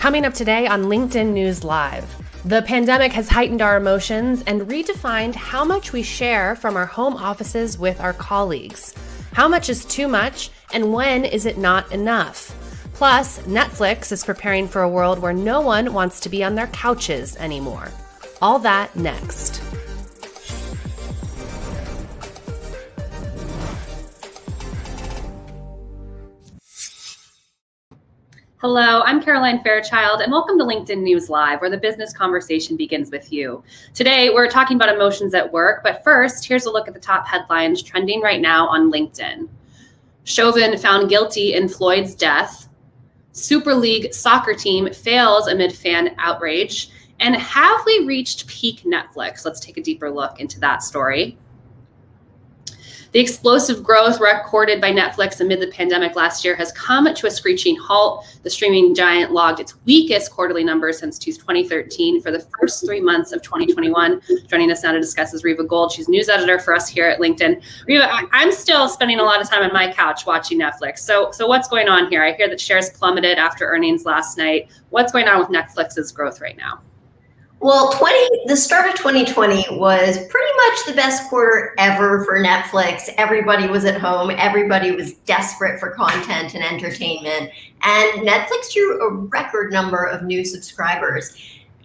Coming up today on LinkedIn News Live, the pandemic has heightened our emotions and redefined how much we share from our home offices with our colleagues. How much is too much, and when is it not enough? Plus, Netflix is preparing for a world where no one wants to be on their couches anymore. All that next. Hello, I'm Caroline Fairchild, and welcome to LinkedIn News Live, where the business conversation begins with you. Today, we're talking about emotions at work, but first, here's a look at the top headlines trending right now on LinkedIn. Chauvin found guilty in Floyd's death. Super League soccer team fails amid fan outrage. And have we reached peak Netflix? Let's take a deeper look into that story. The explosive growth recorded by Netflix amid the pandemic last year has come to a screeching halt. The streaming giant logged its weakest quarterly numbers since 2013 for the first 3 months of 2021. Joining us now to discuss is Riva Gold. She's news editor for us here at LinkedIn. Riva, I'm still spending a lot of time on my couch watching Netflix. So what's going on here? I hear that shares plummeted after earnings last night. What's going on with Netflix's growth right now? Well, the start of 2020 was pretty much the best quarter ever for Netflix. Everybody was at home. Everybody was desperate for content and entertainment. And Netflix drew a record number of new subscribers.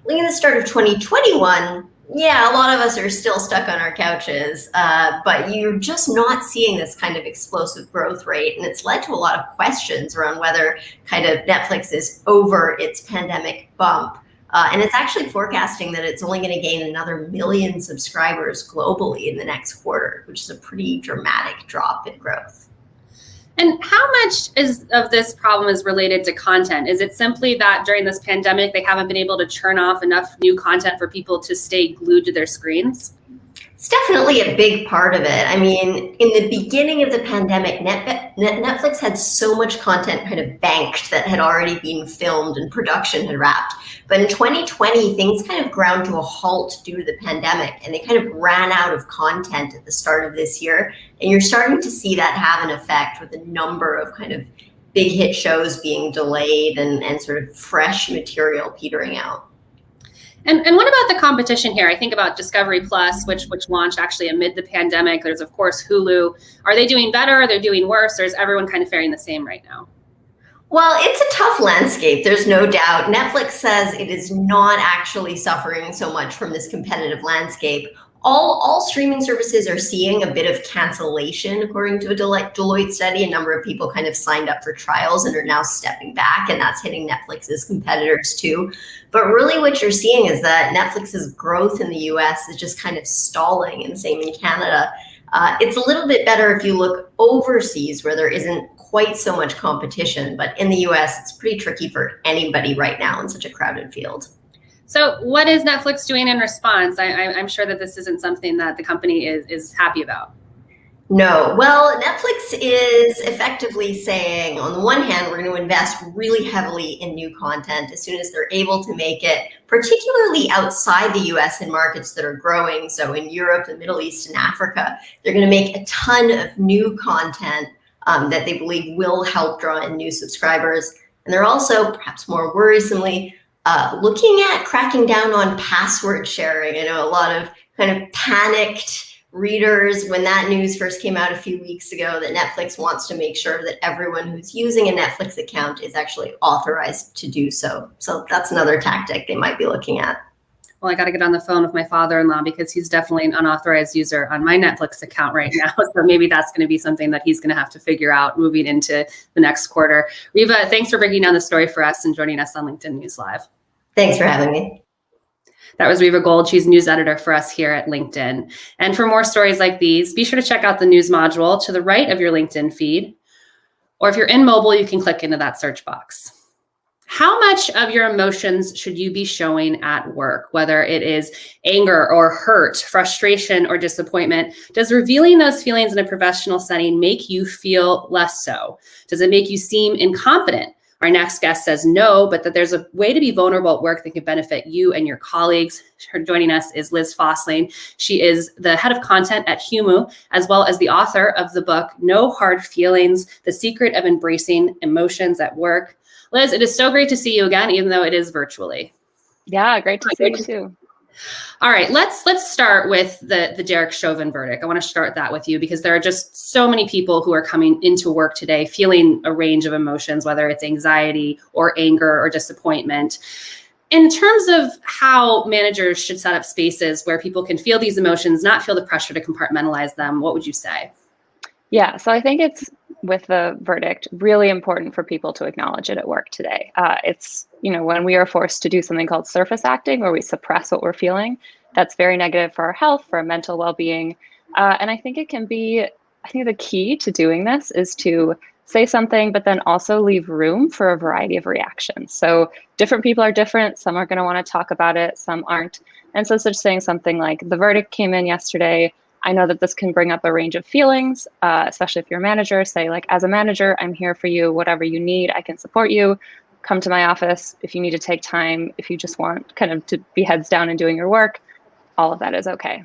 Looking at the start of 2021, yeah, a lot of us are still stuck on our couches, but you're just not seeing this kind of explosive growth rate. And it's led to a lot of questions around whether kind of Netflix is over its pandemic bump. And it's actually forecasting that it's only going to gain another 1 million subscribers globally in the next quarter, which is a pretty dramatic drop in growth. And how much of this problem is related to content? Is it simply that during this pandemic, they haven't been able to churn off enough new content for people to stay glued to their screens? It's definitely a big part of it. I mean, in the beginning of the pandemic, Netflix had so much content kind of banked that had already been filmed and production had wrapped. But in 2020, things kind of ground to a halt due to the pandemic, and they kind of ran out of content at the start of this year. And you're starting to see that have an effect with a number of kind of big hit shows being delayed and sort of fresh material petering out. And what about the competition here? I think about Discovery Plus, which launched actually amid the pandemic. There's, of course, Hulu. Are they doing better? Are they doing worse? Or is everyone kind of faring the same right now? Well, it's a tough landscape, there's no doubt. Netflix says it is not actually suffering so much from this competitive landscape. All streaming services are seeing a bit of cancellation, according to a Deloitte study. A number of people kind of signed up for trials and are now stepping back, and that's hitting Netflix's competitors too. But really what you're seeing is that Netflix's growth in the US is just kind of stalling, and same in Canada. It's a little bit better if you look overseas where there isn't quite so much competition, but in the US, it's pretty tricky for anybody right now in such a crowded field. So what is Netflix doing in response? I'm sure that this isn't something that the company is happy about. No. Well, Netflix is effectively saying, on the one hand, we're going to invest really heavily in new content as soon as they're able to make it, particularly outside the US in markets that are growing. So in Europe, the Middle East, and Africa, they're going to make a ton of new content that they believe will help draw in new subscribers. And they're also, perhaps more worrisomely, looking at cracking down on password sharing. I know a lot of kind of panicked readers when that news first came out a few weeks ago that Netflix wants to make sure that everyone who's using a Netflix account is actually authorized to do so. So that's another tactic they might be looking at. Well, I got to get on the phone with my father-in-law because he's definitely an unauthorized user on my Netflix account right now. So maybe that's going to be something that he's going to have to figure out moving into the next quarter. Riva, thanks for breaking down the story for us and joining us on LinkedIn News Live. Thanks for having me. That was Riva Gold. She's news editor for us here at LinkedIn. And for more stories like these, be sure to check out the news module to the right of your LinkedIn feed. Or if you're in mobile, you can click into that search box. How much of your emotions should you be showing at work, whether it is anger or hurt, frustration or disappointment? Does revealing those feelings in a professional setting make you feel less so? Does it make you seem incompetent? Our next guest says no, but that there's a way to be vulnerable at work that can benefit you and your colleagues. Her joining us is Liz Fossling. She is the head of content at Humu, as well as the author of the book, No Hard Feelings, The Secret of Embracing Emotions at Work. Liz, it is so great to see you again, even though it is virtually. Yeah, great to see you too. All right, let's start with the Derek Chauvin verdict. I want to start that with you because there are just so many people who are coming into work today feeling a range of emotions, whether it's anxiety or anger or disappointment. In terms of how managers should set up spaces where people can feel these emotions, not feel the pressure to compartmentalize them, what would you say? Yeah, so I think it's, with the verdict, really important for people to acknowledge it at work today. It's, when we are forced to do something called surface acting, where we suppress what we're feeling, that's very negative for our health, for our mental well-being. And I think the key to doing this is to say something, but then also leave room for a variety of reactions. So different people are different. Some are going to want to talk about it, some aren't. And so just saying something like, the verdict came in yesterday. I know that this can bring up a range of feelings, especially if you're a manager. Say, like, as a manager, I'm here for you. Whatever you need, I can support you. Come to my office if you need to take time. If you just want kind of to be heads down and doing your work, all of that is okay.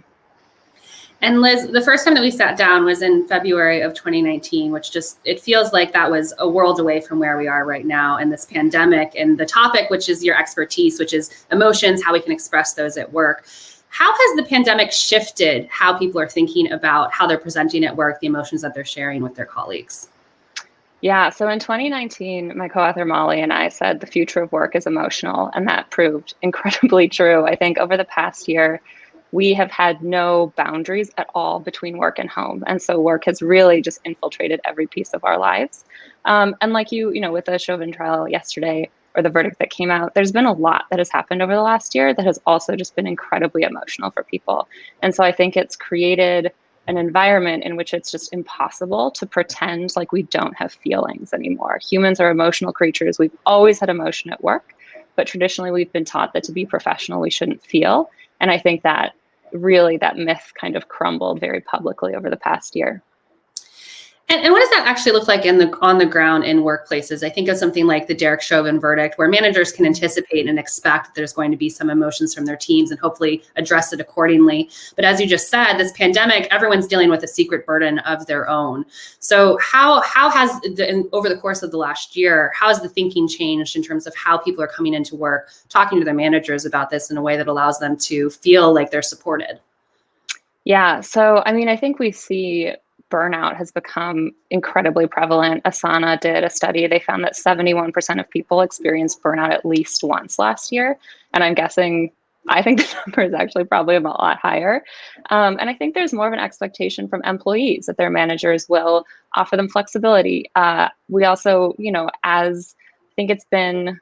And Liz, the first time that we sat down was in February of 2019, which it feels like that was a world away from where we are right now in this pandemic, and the topic, which is your expertise, which is emotions, how we can express those at work. How has the pandemic shifted how people are thinking about how they're presenting at work, the emotions that they're sharing with their colleagues? Yeah, so in 2019, my co-author Molly and I said the future of work is emotional, and that proved incredibly true. I think over the past year, we have had no boundaries at all between work and home. And so work has really just infiltrated every piece of our lives. And like with the Chauvin trial yesterday, or the verdict that came out, there's been a lot that has happened over the last year that has also just been incredibly emotional for people. And so I think it's created an environment in which it's just impossible to pretend like we don't have feelings anymore. Humans are emotional creatures. We've always had emotion at work, but traditionally we've been taught that to be professional, we shouldn't feel. And I think that really that myth kind of crumbled very publicly over the past year. And what does that actually look like on the ground in workplaces? I think of something like the Derek Chauvin verdict, where managers can anticipate and expect that there's going to be some emotions from their teams and hopefully address it accordingly. But as you just said, this pandemic, everyone's dealing with a secret burden of their own. So how has over the course of the last year, how has the thinking changed in terms of how people are coming into work, talking to their managers about this in a way that allows them to feel like they're supported? Yeah, so I think we see burnout has become incredibly prevalent. Asana did a study. They found that 71% of people experienced burnout at least once last year. And I think the number is actually probably a lot higher. And I think there's more of an expectation from employees that their managers will offer them flexibility. We also, as I think it's been,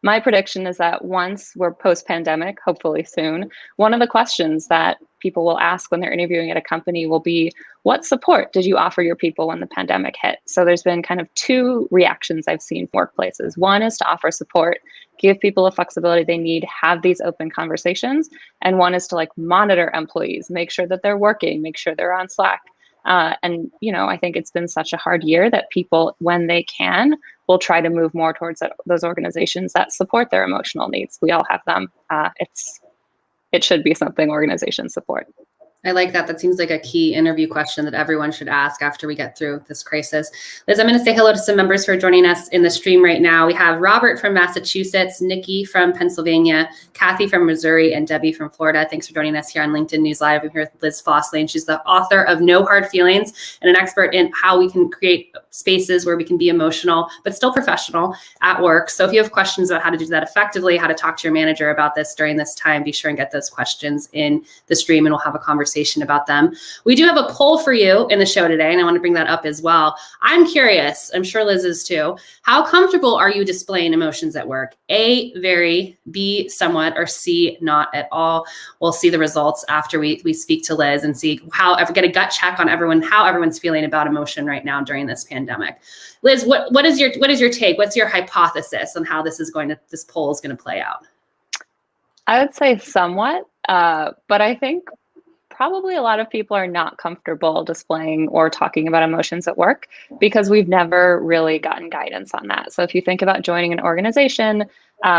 my prediction is that once we're post-pandemic, hopefully soon, one of the questions that people will ask when they're interviewing at a company will be, what support did you offer your people when the pandemic hit? So there's been kind of two reactions I've seen from workplaces. One is to offer support, give people the flexibility they need, have these open conversations. And one is to monitor employees, make sure that they're working, make sure they're on Slack. I think it's been such a hard year that people, when they can, will try to move more towards those organizations that support their emotional needs. We all have them. It should be something organizations support. I like that. That seems like a key interview question that everyone should ask after we get through this crisis. Liz, I'm going to say hello to some members who are joining us in the stream right now. We have Robert from Massachusetts, Nikki from Pennsylvania, Kathy from Missouri, and Debbie from Florida. Thanks for joining us here on LinkedIn News Live. I'm here with Liz Fossley, and she's the author of No Hard Feelings and an expert in how we can create spaces where we can be emotional, but still professional at work. So if you have questions about how to do that effectively, how to talk to your manager about this during this time, be sure and get those questions in the stream and we'll have a conversation about them. We do have a poll for you in the show today, and I want to bring that up as well. I'm curious, I'm sure Liz is too, how comfortable are you displaying emotions at work? A, very, B, somewhat, or C, not at all. We'll see the results after we speak to Liz and see get a gut check on how everyone's feeling about emotion right now during this pandemic. Liz, what is your take? What's your hypothesis on how this poll is going to play out? I would say somewhat, but I think probably a lot of people are not comfortable displaying or talking about emotions at work because we've never really gotten guidance on that. So if you think about joining an organization,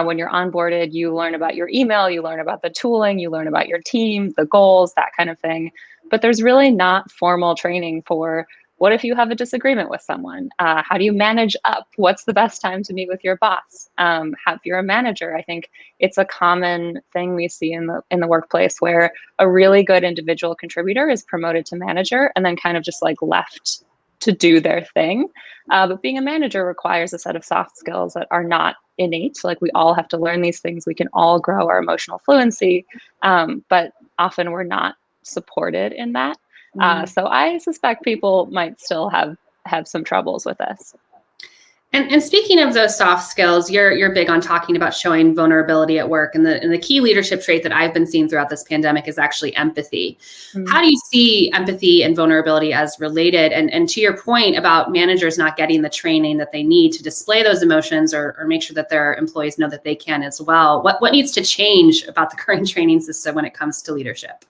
when you're onboarded, you learn about your email, you learn about the tooling, you learn about your team, the goals, that kind of thing. But there's really not formal training for What if you have a disagreement with someone? How do you manage up? What's the best time to meet with your boss? If you're a manager, I think it's a common thing we see in the workplace where a really good individual contributor is promoted to manager and then kind of just like left to do their thing. But being a manager requires a set of soft skills that are not innate. Like we all have to learn these things. We can all grow our emotional fluency, but often we're not supported in that. So I suspect people might still have some troubles with this. And speaking of those soft skills, you're big on talking about showing vulnerability at work. And the key leadership trait that I've been seeing throughout this pandemic is actually empathy. Mm-hmm. How do you see empathy and vulnerability as related? And to your point about managers not getting the training that they need to display those emotions or make sure that their employees know that they can as well, what needs to change about the current training system when it comes to leadership?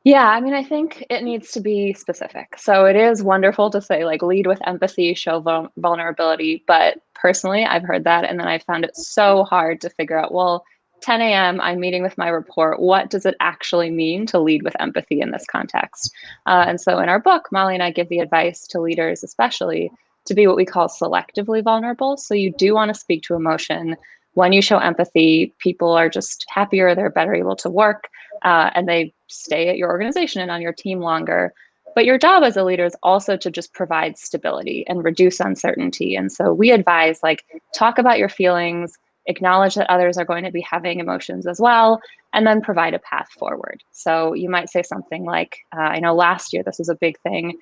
Yeah, I mean, I think it needs to be specific. So it is wonderful to say like lead with empathy, show vulnerability. But personally, I've heard that and then I found it so hard to figure out, well, 10 a.m., I'm meeting with my report. What does it actually mean to lead with empathy in this context? And so in our book, Molly and I give the advice to leaders, especially to be what we call selectively vulnerable. So you do want to speak to emotion. When you show empathy, people are just happier, they're better able to work, and they stay at your organization and on your team longer. But your job as a leader is also to just provide stability and reduce uncertainty. And so we advise, like, talk about your feelings, acknowledge that others are going to be having emotions as well, and then provide a path forward. So you might say something like, I know last year this was a big thing.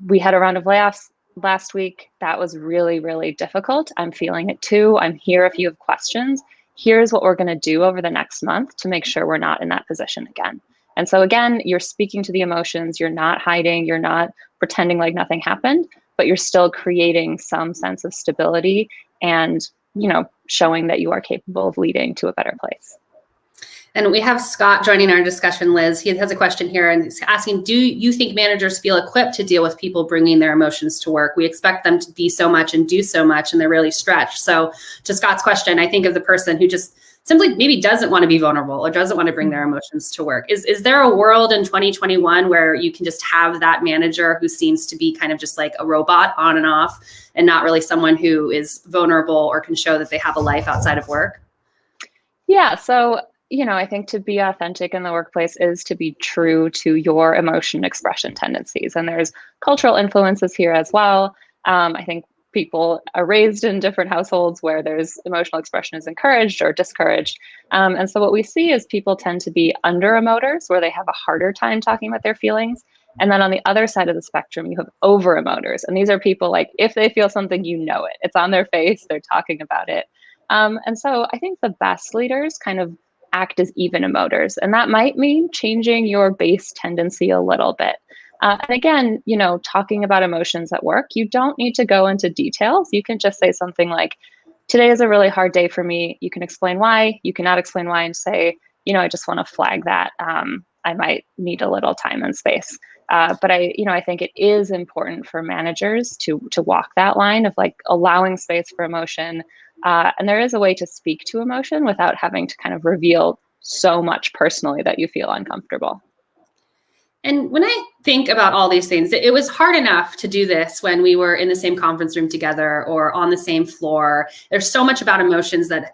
We had a round of layoffs last week. That was really, really difficult. I'm feeling it too. I'm here if you have questions. Here's what we're going to do over the next month to make sure we're not in that position again. And so again, you're speaking to the emotions, you're not hiding, you're not pretending like nothing happened, but you're still creating some sense of stability and, showing that you are capable of leading to a better place. And we have Scott joining our discussion, Liz. He has a question here and he's asking, do you think managers feel equipped to deal with people bringing their emotions to work? We expect them to be so much and do so much, and they're really stretched. So to Scott's question, I think of the person who just simply maybe doesn't want to be vulnerable or doesn't want to bring their emotions to work. Is there a world in 2021 where you can just have that manager who seems to be kind of just like a robot on and off and not really someone who is vulnerable or can show that they have a life outside of work? Yeah, so I think to be authentic in the workplace is to be true to your emotion expression tendencies. And there's cultural influences here as well. I think people are raised in different households where there's emotional expression is encouraged or discouraged. And so what we see is people tend to be under emoters where they have a harder time talking about their feelings. And then on the other side of the spectrum, you have over emoters. And these are people like, if they feel something, it. It's on their face, they're talking about it. And so I think the best leaders kind of act as even emoters. And that might mean changing your base tendency a little bit. And again, talking about emotions at work, you don't need to go into details. You can just say something like, today is a really hard day for me. You can explain why. You cannot explain why and say, I just want to flag that. I might need a little time and space. But I think it is important for managers to walk that line of like allowing space for emotion. And there is a way to speak to emotion without having to kind of reveal so much personally that you feel uncomfortable. And when I think about all these things, it was hard enough to do this when we were in the same conference room together or on the same floor. There's so much about emotions that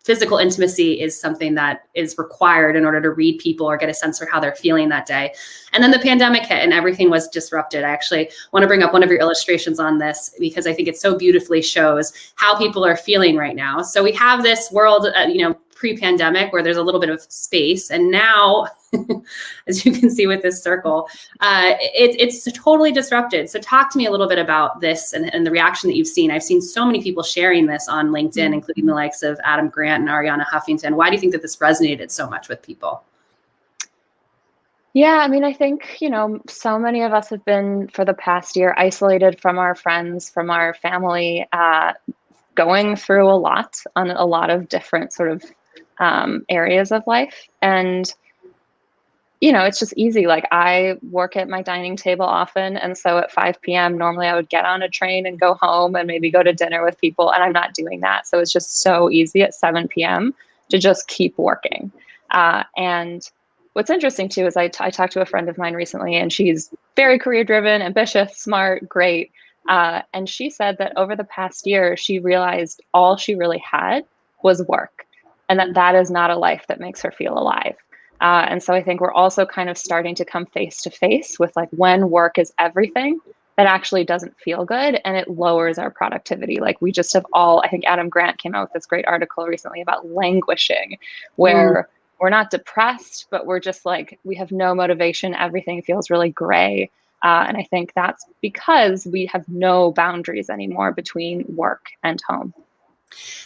physical intimacy is something that is required in order to read people or get a sense for how they're feeling that day. And then the pandemic hit and everything was disrupted. I actually want to bring up one of your illustrations on this because I think it so beautifully shows how people are feeling right now. So we have this world, pre-pandemic where there's a little bit of space. And now, as you can see with this circle, it's totally disrupted. So talk to me a little bit about this and the reaction that you've seen. I've seen so many people sharing this on LinkedIn, including the likes of Adam Grant and Ariana Huffington. Why do you think that this resonated so much with people? Yeah, I mean, I think, so many of us have been for the past year isolated from our friends, from our family, going through a lot on a lot of different sort of areas of life. And, it's just easy. Like I work at my dining table often. And so at 5 p.m., normally I would get on a train and go home and maybe go to dinner with people. And I'm not doing that. So it's just so easy at 7 p.m. to just keep working. And what's interesting too is I talked to a friend of mine recently, and she's very career driven, ambitious, smart, great. And she said that over the past year, she realized all she really had was work, and that is not a life that makes her feel alive. And so I think we're also kind of starting to come face to face with like when work is everything, that actually doesn't feel good and it lowers our productivity. Like we just have all, I think Adam Grant came out with this great article recently about languishing, where we're not depressed, but we're just like, we have no motivation. Everything feels really gray. And I think that's because we have no boundaries anymore between work and home.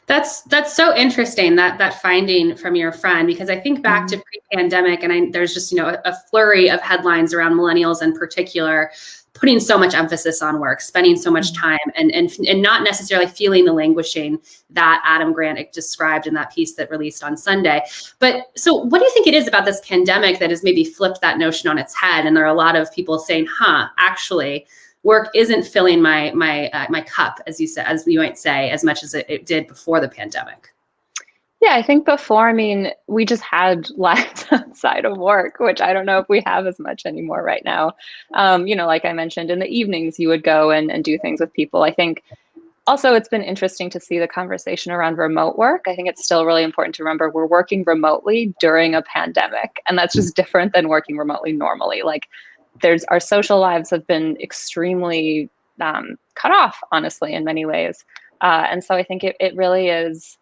That's so interesting, that finding from your friend, because I think back to pre-pandemic, and there's just a flurry of headlines around millennials in particular putting so much emphasis on work, spending so much time, and not necessarily feeling the languishing that Adam Grant described in that piece that released on Sunday. But so what do you think it is about this pandemic that has maybe flipped that notion on its head? And there are a lot of people saying, actually, work isn't filling my cup, as you might say, as much as it did before the pandemic. Yeah, I think before, I mean, we just had lives outside of work, which I don't know if we have as much anymore right now. Like I mentioned, in the evenings, you would go and do things with people. I think also it's been interesting to see the conversation around remote work. I think it's still really important to remember we're working remotely during a pandemic, and that's just different than working remotely normally. Like our social lives have been extremely cut off, honestly, in many ways. And so I think it really is,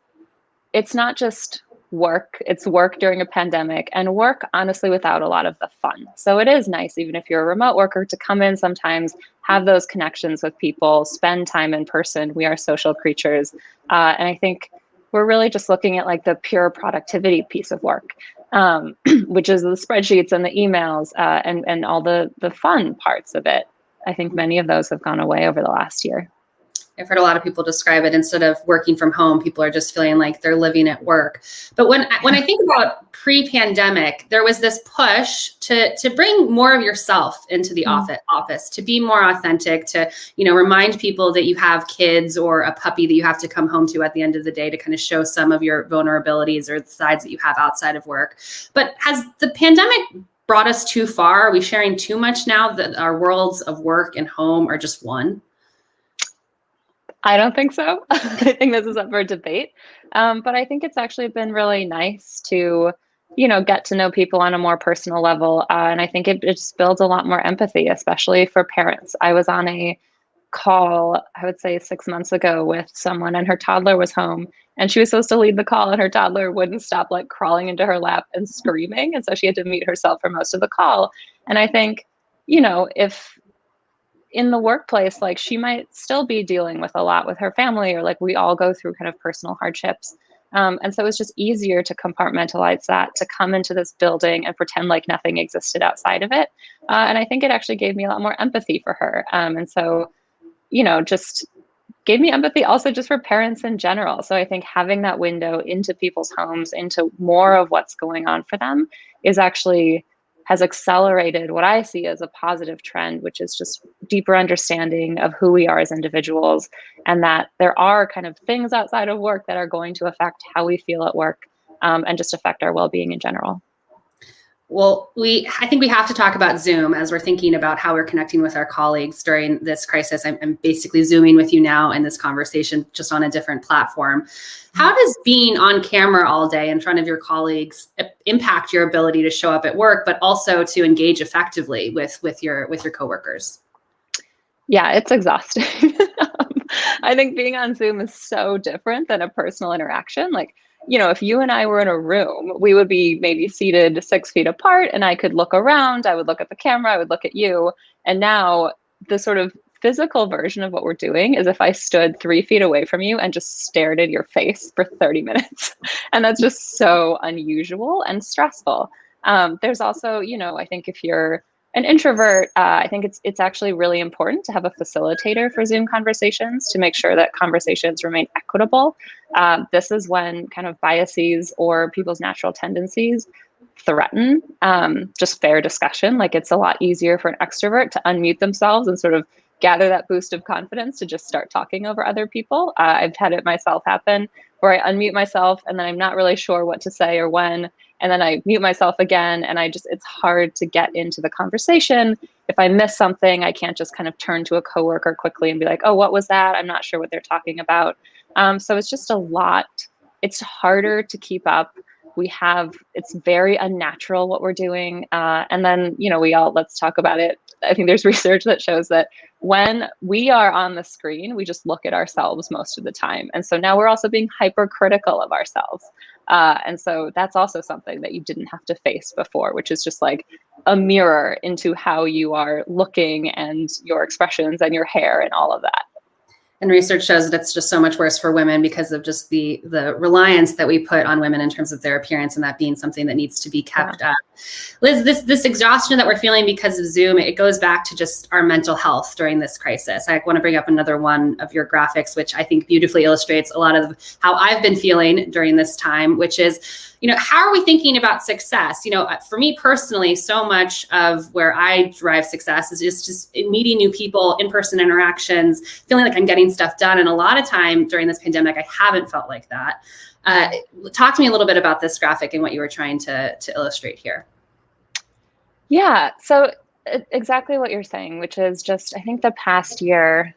it's not just work, it's work during a pandemic, and work, honestly, without a lot of the fun. So it is nice, even if you're a remote worker, to come in sometimes, have those connections with people, spend time in person. We are social creatures. And I think we're really just looking at like the pure productivity piece of work, which is the spreadsheets and the emails and all the fun parts of it. I think many of those have gone away over the last year. I've heard a lot of people describe it, instead of working from home, people are just feeling like they're living at work. But when I think about pre-pandemic, there was this push to bring more of yourself into the office, to be more authentic, to remind people that you have kids or a puppy that you have to come home to at the end of the day, to kind of show some of your vulnerabilities or the sides that you have outside of work. But has the pandemic brought us too far? Are we sharing too much now that our worlds of work and home are just one? I don't think so. I think this is up for debate. But I think it's actually been really nice to, get to know people on a more personal level. And I think it just builds a lot more empathy, especially for parents. I was on a call, I would say 6 months ago, with someone, and her toddler was home, and she was supposed to lead the call, and her toddler wouldn't stop like crawling into her lap and screaming. And so she had to mute herself for most of the call. And I think, if in the workplace, like she might still be dealing with a lot with her family, or like we all go through kind of personal hardships. And so it's just easier to compartmentalize that, to come into this building and pretend like nothing existed outside of it. And I think it actually gave me a lot more empathy for her. And so, just gave me empathy also just for parents in general. So I think having that window into people's homes, into more of what's going on for them, has accelerated what I see as a positive trend, which is just deeper understanding of who we are as individuals, and that there are kind of things outside of work that are going to affect how we feel at work, and just affect our well-being in general. Well, I think we have to talk about Zoom as we're thinking about how we're connecting with our colleagues during this crisis. I'm basically Zooming with you now in this conversation, just on a different platform. How does being on camera all day in front of your colleagues impact your ability to show up at work, but also to engage effectively with your coworkers? Yeah, it's exhausting. I think being on Zoom is so different than a personal interaction. Like, if you and I were in a room, we would be maybe seated 6 feet apart, and I could look around, I would look at the camera, I would look at you. And now the sort of physical version of what we're doing is if I stood 3 feet away from you and just stared at your face for 30 minutes. And that's just so unusual and stressful. There's also, I think if you're an introvert, I think it's actually really important to have a facilitator for Zoom conversations to make sure that conversations remain equitable. This is when kind of biases or people's natural tendencies threaten just fair discussion. Like, it's a lot easier for an extrovert to unmute themselves and sort of gather that boost of confidence to just start talking over other people. I've had it myself happen where I unmute myself and then I'm not really sure what to say or when, and then I mute myself again, and it's hard to get into the conversation. If I miss something, I can't just kind of turn to a coworker quickly and be like, oh, what was that? I'm not sure what they're talking about. So it's just a lot. It's harder to keep up. It's very unnatural what we're doing. And then, let's talk about it. I think there's research that shows that when we are on the screen, we just look at ourselves most of the time. And so now we're also being hypercritical of ourselves. And so that's also something that you didn't have to face before, which is just like a mirror into how you are looking and your expressions and your hair and all of that. And research shows that it's just so much worse for women because of just the reliance that we put on women in terms of their appearance, and that being something that needs to be kept up. Liz, this exhaustion that we're feeling because of Zoom, it goes back to just our mental health during this crisis. I want to bring up another one of your graphics, which I think beautifully illustrates a lot of how I've been feeling during this time, which is, how are we thinking about success? For me personally, so much of where I derive success is just meeting new people, in-person interactions, feeling like I'm getting stuff done. And a lot of time during this pandemic, I haven't felt like that. Talk to me a little bit about this graphic and what you were trying to illustrate here. Yeah, so exactly what you're saying, which is just, I think the past year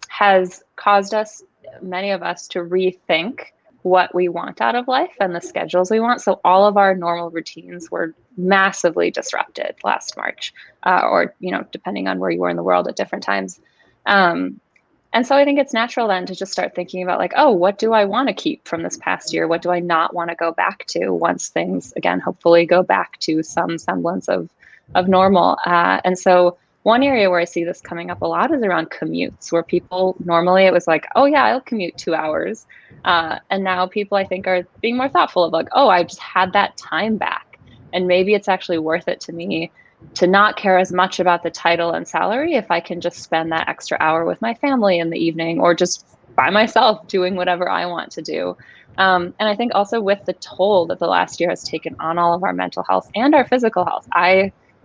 has caused many of us to rethink what we want out of life and the schedules we want. So all of our normal routines were massively disrupted last March, or, depending on where you were in the world at different times. And so I think it's natural then to just start thinking about like, oh, what do I want to keep from this past year? What do I not want to go back to once things, again, hopefully go back to some semblance of normal? And so one area where I see this coming up a lot is around commutes, where people normally it was like, oh yeah, I'll commute 2 hours. And now people I think are being more thoughtful of like, oh, I just had that time back. And maybe it's actually worth it to me to not care as much about the title and salary if I can just spend that extra hour with my family in the evening or just by myself doing whatever I want to do. And I think also with the toll that the last year has taken on all of our mental health and our physical health,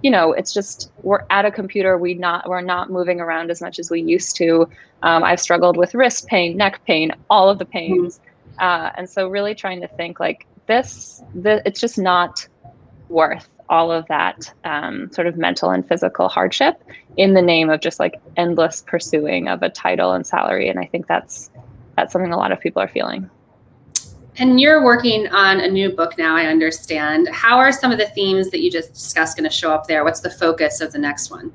it's just we're at a computer. We're not moving around as much as we used to. I've struggled with wrist pain, neck pain, all of the pains. And so really trying to think like it's just not worth all of that sort of mental and physical hardship in the name of just like endless pursuing of a title and salary. And I think that's something a lot of people are feeling. And you're working on a new book now, I understand. How are some of the themes that you just discussed going to show up there? What's the focus of the next one?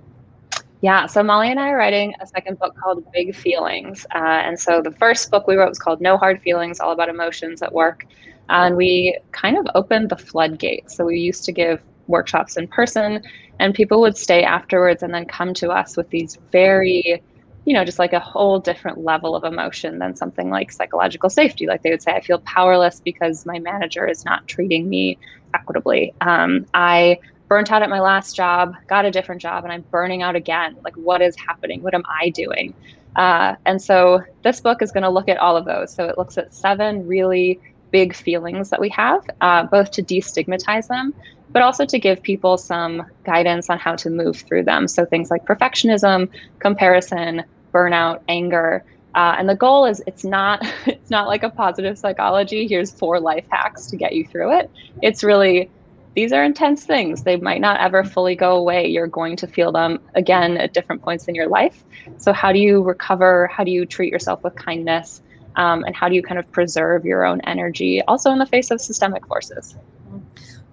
Yeah, so Molly and I are writing a second book called Big Feelings. And so the first book we wrote was called No Hard Feelings, all about emotions at work. And we kind of opened the floodgates. So we used to give workshops in person and people would stay afterwards and then come to us with these very, just like a whole different level of emotion than something like psychological safety. Like they would say, I feel powerless because my manager is not treating me equitably. I burnt out at my last job, got a different job, and I'm burning out again. Like, what is happening? What am I doing? And so this book is going to look at all of those. So it looks at 7 really big feelings that we have, both to destigmatize them, but also to give people some guidance on how to move through them. So things like perfectionism, comparison, burnout, anger. And the goal is it's not like a positive psychology. Here's 4 life hacks to get you through it. It's really, these are intense things. They might not ever fully go away. You're going to feel them again at different points in your life. So how do you recover? How do you treat yourself with kindness? And how do you kind of preserve your own energy, also in the face of systemic forces?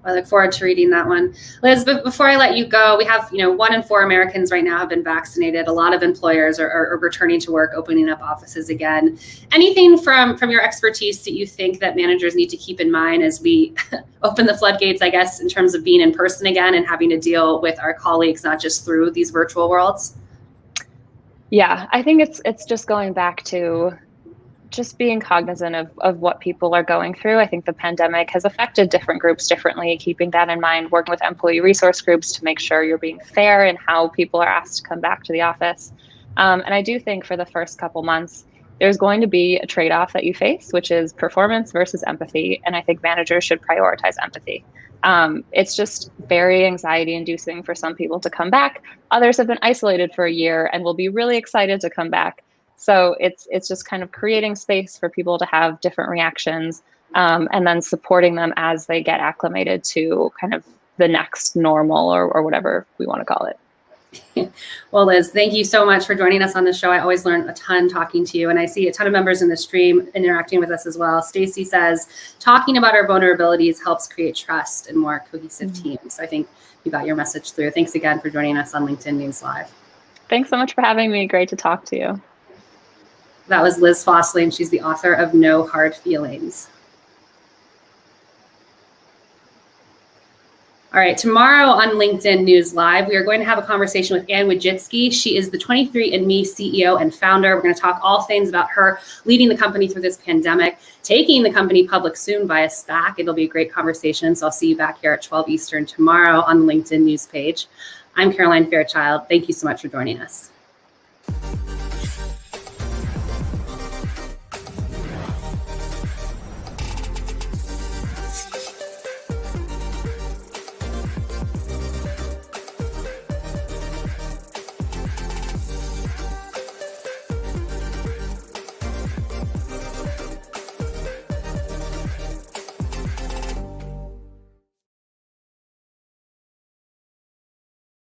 I look forward to reading that one. Liz, but before I let you go, we have, 1 in 4 Americans right now have been vaccinated. A lot of employers are returning to work, opening up offices again. Anything from your expertise that you think that managers need to keep in mind as we open the floodgates, I guess, in terms of being in person again and having to deal with our colleagues, not just through these virtual worlds? Yeah, I think it's just going back to just being cognizant of what people are going through. I think the pandemic has affected different groups differently, keeping that in mind, working with employee resource groups to make sure you're being fair in how people are asked to come back to the office. And I do think for the first couple months, there's going to be a trade-off that you face, which is performance versus empathy. And I think managers should prioritize empathy. It's just very anxiety inducing for some people to come back. Others have been isolated for a year and will be really excited to come back. So it's just kind of creating space for people to have different reactions, and then supporting them as they get acclimated to kind of the next normal or whatever we want to call it. Well, Liz, thank you so much for joining us on the show. I always learn a ton talking to you, and I see a ton of members in the stream interacting with us as well. Stacy says, talking about our vulnerabilities helps create trust and more cohesive teams. I think you got your message through. Thanks again for joining us on LinkedIn News Live. Thanks so much for having me. Great to talk to you. That was Liz Fossley, and she's the author of No Hard Feelings. All right, tomorrow on LinkedIn News Live, we are going to have a conversation with Ann Wojcicki. She is the 23andMe CEO and founder. We're going to talk all things about her leading the company through this pandemic, taking the company public soon via SPAC. It'll be a great conversation, so I'll see you back here at 12 Eastern tomorrow on the LinkedIn News page. I'm Caroline Fairchild. Thank you so much for joining us.